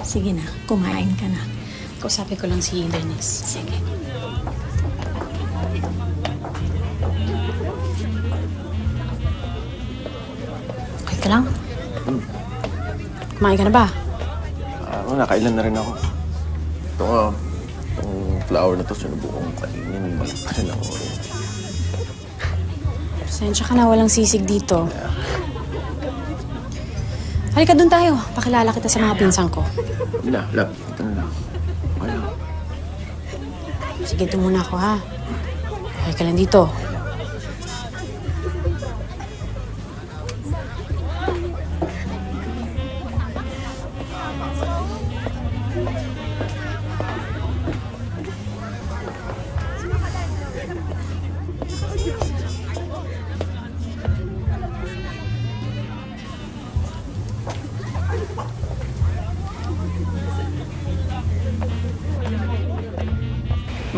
Sige na, kumain ka na. Kausapin ko lang si Dennis. Sige. Okay ka lang? Kumain ka na ba? Nakailan na rin ako. Itong flower na to, sinubukan ko kainin. Malakas na ako rin. Pasensya ka na, walang sisig dito. Halika doon tayo. Pakilala kita sa mga pinsan ko. Hindi na, love. Ito na lang. Okay lang. Sige, doon muna ako, ha? Okay ka lang dito.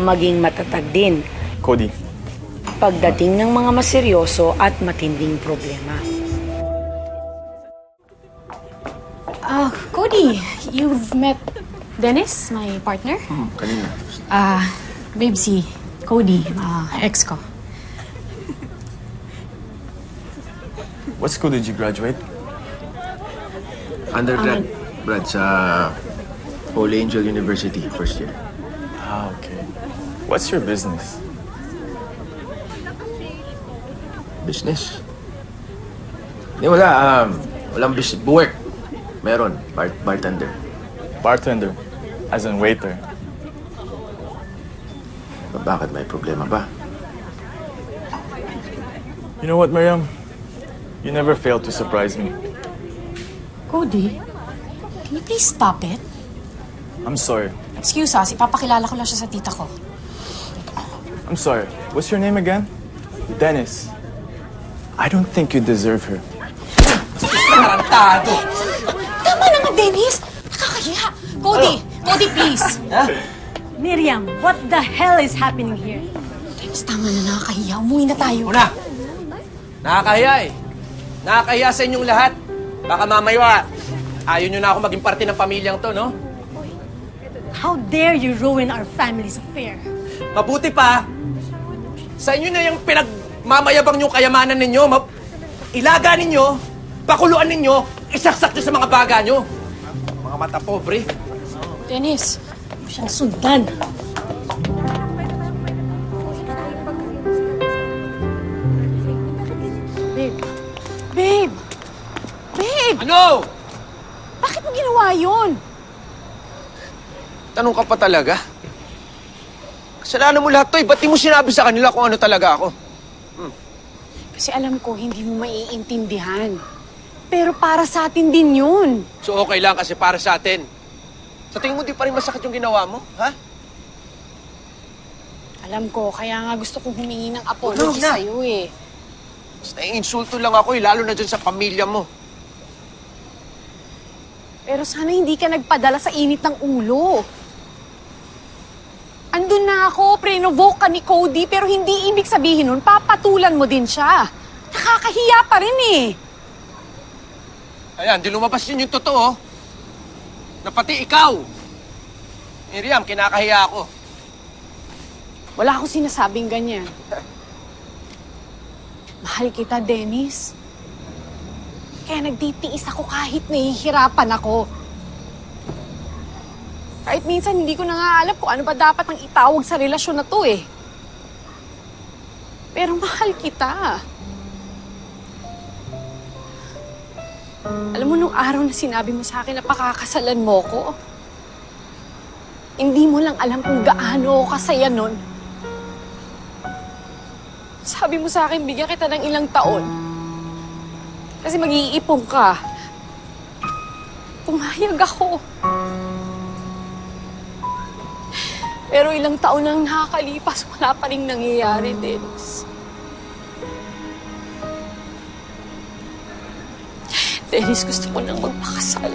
Maging matatag din Cody. pagdating ng mga maseryoso at matinding problema. Cody, you've met Dennis, my partner? Kanina. Babe, si Cody, ex ko. What school did you graduate? Undergrad. Brad, sa Holy Angel University, first year. Okay. What's your business? Business? Hindi, wala. Walang business. Work. Meron. Bartender. Bartender. As in waiter. Bakit? May problema ba? You know what, Miriam? You never fail to surprise me. Cody, can you please stop it? I'm sorry. Excuse us, ipapakilala ko lang siya sa tita ko. I'm sorry. What's your name again? Dennis. I don't think you deserve her. Tarantado! Tama na nga, Dennis! Nakakahiya! Cody! Cody, please! Miriam, what the hell is happening here? Dennis, tama na, nakakahiya. Umuwi na tayo. Una! Nakakahiya eh. Nakakahiya sa inyong lahat. Baka mamaya, ayaw nyo na ako maging parte ng pamilyang to, no? How dare you ruin our family's affair? Mabuti pa, sa inyo na yung pinagmamayabang yung kayamanan ninyo. Ilaga ninyo, pakuluan ninyo, isaksak nyo sa mga baga nyo. Mga mata pobre. Dennis! Huwag siyang sundan. Babe! Babe! Babe! Ano? Bakit mo ginawa yun? Tanong ka pa talaga? Kasalanan mo lahat to eh. Ba't di mo sinabi sa kanila kung ano talaga ako? Kasi alam ko, hindi mo maiintindihan. Pero para sa atin din yun. So okay lang kasi para sa atin. Sa tingin mo di pa rin masakit yung ginawa mo, ha? Alam ko, kaya nga gusto kong humingi ng apology sa'yo eh. Mas naiinsulto lang ako eh, lalo na dyan sa pamilya mo. Pero sana hindi ka nagpadala sa init ng ulo. Andun na ako, pre-novoke ka ni Cody, pero hindi ibig sabihin nun, papatulan mo din siya. Nakakahiya pa rin eh. Ayan, di lumabas yun yung totoo. Na pati ikaw. Miriam, kinakahiya ako. Wala akong sinasabing ganyan. Mahal kita, Dennis. Kaya nagtitiis ako kahit nahihirapan ako. Kahit minsan hindi ko na nga alam kung ano ba dapat ang itawag sa relasyon na to eh. Pero mahal kita. Alam mo, nung araw na sinabi mo sa akin na pakakasalan mo ko, hindi mo lang alam kung gaano ako kasaya nun. Sabi mo sa akin, bigyan kita ng ilang taon. Kasi mag-iipon ka. Pumayag ako. Pero ilang taon nang nakakalipas, wala pa rin nangyayari, Dennis. Dennis, gusto ko nang magpakasal.